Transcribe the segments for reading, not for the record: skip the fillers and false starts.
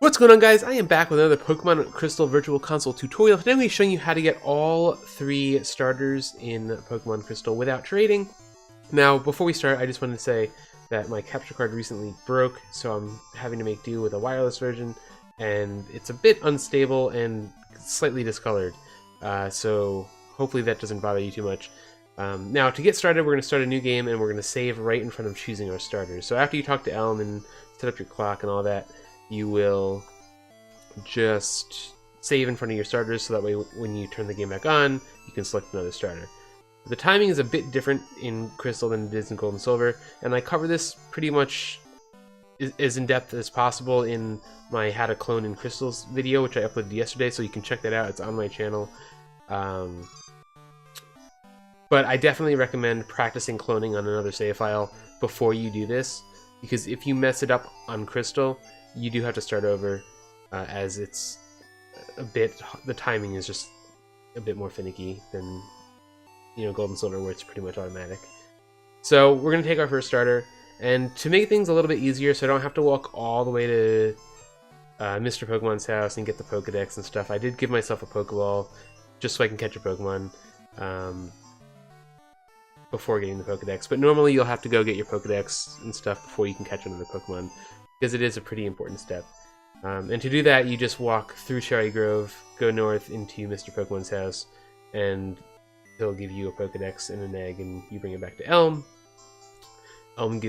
What's going on, guys? I am back with another Pokemon Crystal Virtual Console tutorial. Today I'm going to be showing you how to get all 3 starters in Pokemon Crystal without trading. Now, before we start, I just wanted to say that my capture card recently broke, so I'm having to make do with a wireless version, and it's a bit unstable and slightly discolored, so hopefully that doesn't bother you too much. Now, to get started, we're going to start a new game, and we're going to save right in front of choosing our starters. So after you talk to Elm and set up your clock and all that, you will just save in front of your starters, so that way when you turn the game back on, you can select another starter. The timing is a bit different in Crystal than it is in Gold and Silver, and I cover this pretty much as in-depth as possible in my How to Clone in Crystals video, which I uploaded yesterday, so you can check that out. It's on my channel. But I definitely recommend practicing cloning on another save file before you do this, because if you mess it up on Crystal, you do have to start over, as it's a bit, the timing is just a bit more finicky than, you know, Gold and Silver, where it's pretty much automatic. So we're going to take our first starter, and to make things a little bit easier so I don't have to walk all the way to Mr. Pokemon's house and get the Pokedex and stuff, I did give myself a Pokeball just so I can catch a Pokemon before getting the Pokedex. But normally you'll have to go get your Pokedex and stuff before you can catch another Pokemon, because it is a pretty important step. And to do that, you just walk through Cherry Grove, go north into Mr. Pokemon's house, and he'll give you a Pokedex and an egg, and you bring it back to Elm. Elm's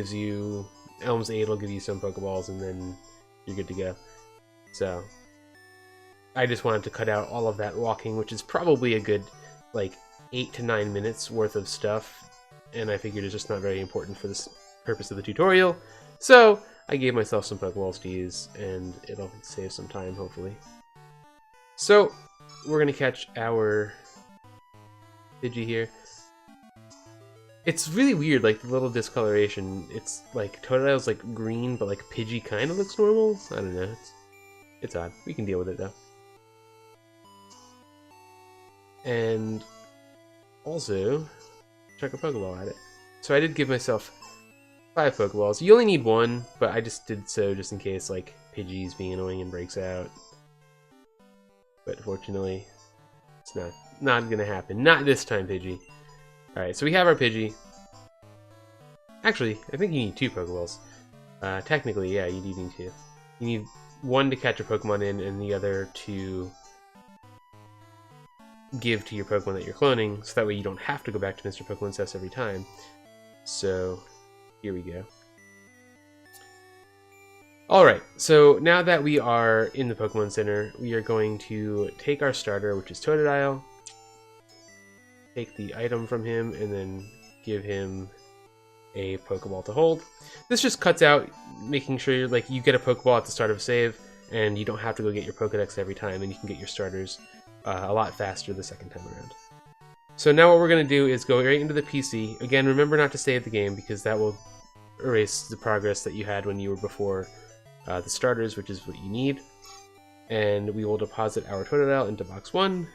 aid will give you some Pokeballs, and then you're good to go. So I just wanted to cut out all of that walking, which is probably a good, like, 8 to 9 minutes worth of stuff, and I figured it's just not very important for this purpose of the tutorial. So I gave myself some Pokeballs to use, and it'll save some time, hopefully. So we're going to catch our Pidgey here. It's really weird, like, the little discoloration. It's like Totodile's like green, but like Pidgey kind of looks normal. I don't know. It's odd. We can deal with it, though. And also, chuck a Pokeball at it. So I did give myself 5 Pokeballs. You only need 1, but I just did so just in case, like, Pidgey's being annoying and breaks out. But fortunately, it's not gonna happen. Not this time, Pidgey. Alright, so we have our Pidgey. Actually, I think you need 2 Pokeballs. Technically, yeah, you do need 2. You need 1 to catch a Pokemon in, and the other to give to your Pokemon that you're cloning, so that way you don't have to go back to Mr. Pokemon's house every time. So here we go. Alright, so now that we are in the Pokemon Center, we are going to take our starter, which is Totodile, take the item from him, and then give him a Pokeball to hold. This just cuts out making sure you get a Pokeball at the start of a save, and you don't have to go get your Pokedex every time, and you can get your starters a lot faster the second time around. So now what we're going to do is go right into the PC. Again, remember not to save the game, because that will erase the progress that you had when you were before the starters, which is what you need. And we will deposit our Totodile into box 1,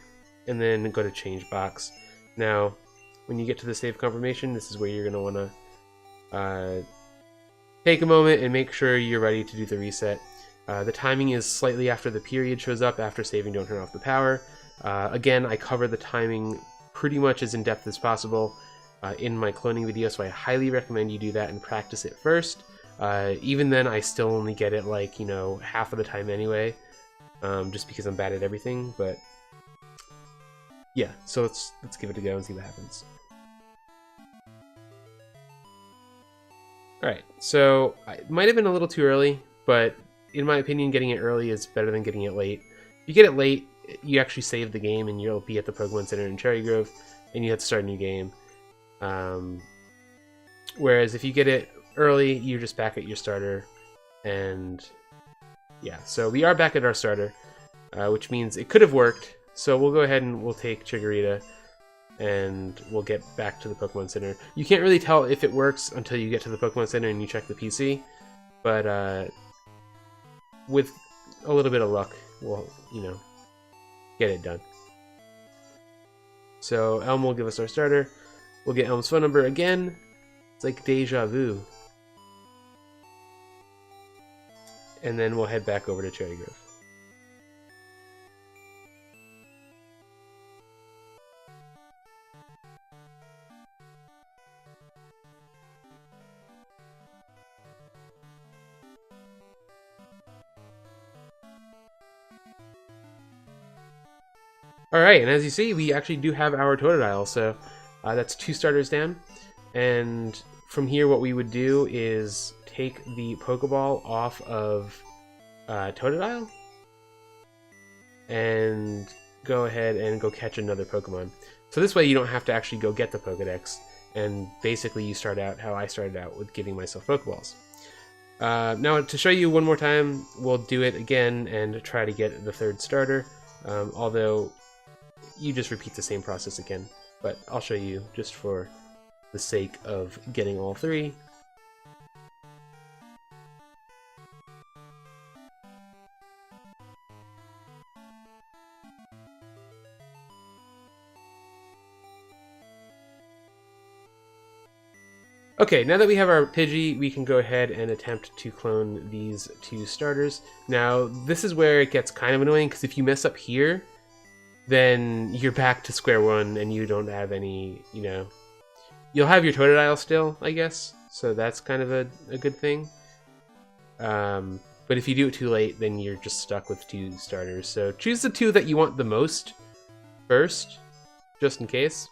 and then go to change box. Now, when you get to the save confirmation, this is where you're going to want to take a moment and make sure you're ready to do the reset. The timing is slightly after the period shows up. After saving, don't turn off the power. Again, I cover the timing pretty much as in-depth as possible in my cloning video, so I highly recommend you do that and practice it first. Even then, I still only get it, like, you know, half of the time anyway, just because I'm bad at everything. But yeah, so let's give it a go and see what happens. Alright, so it might have been a little too early, but in my opinion, getting it early is better than getting it late. If you get it late, you actually save the game, and you'll be at the Pokemon Center in Cherry Grove, and you have to start a new game. Whereas if you get it early, you're just back at your starter, and yeah, so we are back at our starter, which means it could have worked. So we'll go ahead and we'll take Chikorita, and we'll get back to the Pokemon Center. You can't really tell if it works until you get to the Pokemon Center and you check the PC, but with a little bit of luck, we'll, you know, get it done. So Elm will give us our starter. We'll get Elm's phone number again. It's like deja vu. and then we'll head back over to Cherry Grove. Alright, and as you see, we actually do have our Totodile, so that's 2 starters down. And from here, what we would do is take the Pokeball off of Totodile and go ahead and go catch another Pokemon. So this way you don't have to actually go get the Pokedex, and basically you start out how I started out with giving myself Pokeballs. Now, to show you one more time, we'll do it again and try to get the 3rd starter, although you just repeat the same process again, but I'll show you just for the sake of getting all 3. Okay, now that we have our Pidgey, we can go ahead and attempt to clone these 2 starters. Now, this is where it gets kind of annoying, because if you mess up here, then you're back to square one and you don't have any, you know... You'll have your Totodile still, I guess, so that's kind of a good thing. But if you do it too late, then you're just stuck with 2 starters. So choose the 2 that you want the most first, just in case.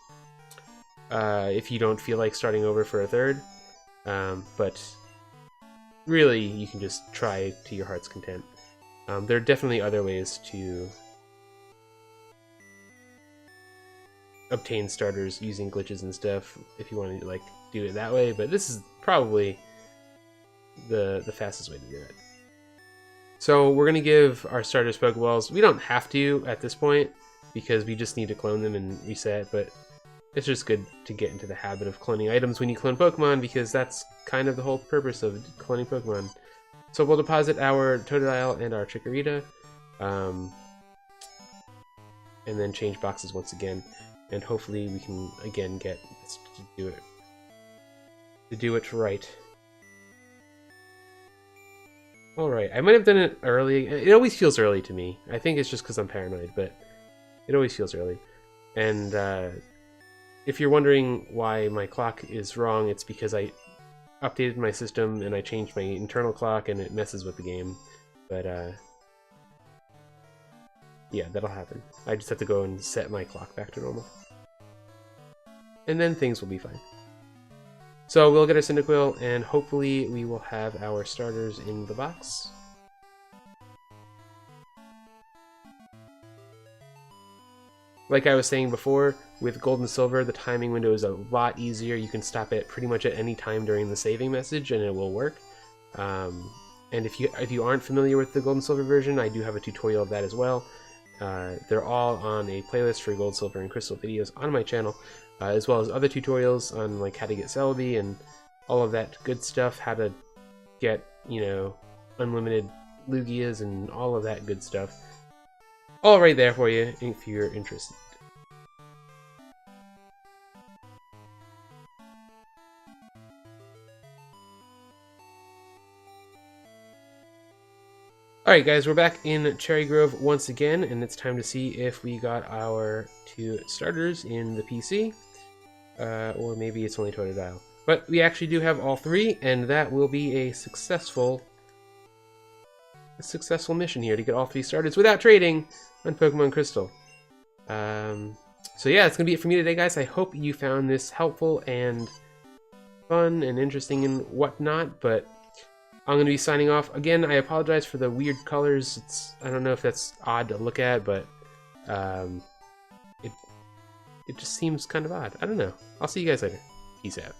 If you don't feel like starting over for a 3rd. But really, you can just try to your heart's content. There are definitely other ways to obtain starters using glitches and stuff if you want to like do it that way, but this is probably the fastest way to do it. So we're gonna give our starters Pokeballs. We don't have to at this point because we just need to clone them and reset, but it's just good to get into the habit of cloning items when you clone Pokemon, because that's kind of the whole purpose of cloning Pokemon. So we'll deposit our Totodile and our Chikorita, and then change boxes once again. And hopefully we can again get this to do it right. Alright, I might have done it early. It always feels early to me. I think it's just because I'm paranoid, but it always feels early. And if you're wondering why my clock is wrong, it's because I updated my system and I changed my internal clock and it messes with the game. But yeah, that'll happen. I just have to go and set my clock back to normal. And then things will be fine. So we'll get our Cyndaquil, and hopefully we will have our starters in the box. Like I was saying before, with Gold and Silver, the timing window is a lot easier. You can stop it pretty much at any time during the saving message, and it will work. And if you aren't familiar with the Gold and Silver version, I do have a tutorial of that as well. They're all on a playlist for Gold, Silver, and Crystal videos on my channel, as well as other tutorials on like how to get Celebi and all of that good stuff, how to get, you know, unlimited Lugias and all of that good stuff. All right there for you if you're interested. Alright guys, we're back in Cherry Grove once again, and it's time to see if we got our 2 starters in the PC, or maybe it's only Totodile. But we actually do have all 3, and that will be a successful mission here to get all 3 starters without trading on Pokemon Crystal. So yeah, that's going to be it for me today, guys. I hope you found this helpful and fun and interesting and whatnot, but I'm going to be signing off. Again, I apologize for the weird colors. I don't know if that's odd to look at, but it just seems kind of odd. I don't know. I'll see you guys later. Peace out.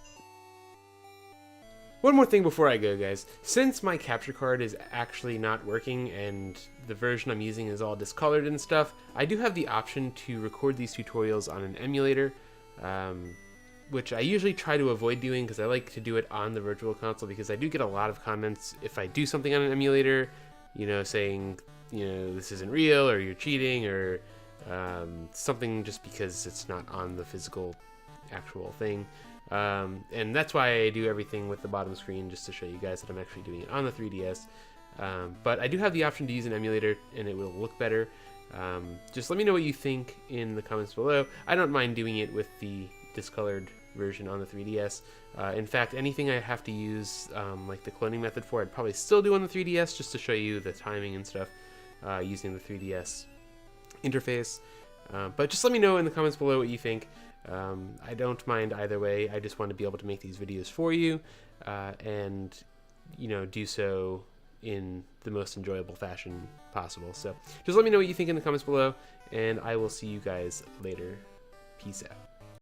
One more thing before I go, guys. Since my capture card is actually not working and the version I'm using is all discolored and stuff, I do have the option to record these tutorials on an emulator, which I usually try to avoid doing because I like to do it on the Virtual Console, because I do get a lot of comments if I do something on an emulator, you know, saying, you know, this isn't real or you're cheating or something, just because it's not on the physical actual thing. And that's why I do everything with the bottom screen, just to show you guys that I'm actually doing it on the 3DS. But I do have the option to use an emulator, and it will look better. Just let me know what you think in the comments below. I don't mind doing it with the discolored version on the 3DS. In fact, anything I have to use like the cloning method for, I'd probably still do on the 3DS just to show you the timing and stuff using the 3DS interface. But just let me know in the comments below what you think. I don't mind either way. I just want to be able to make these videos for you and do so in the most enjoyable fashion possible. So just let me know what you think in the comments below, and I will see you guys later. Peace out.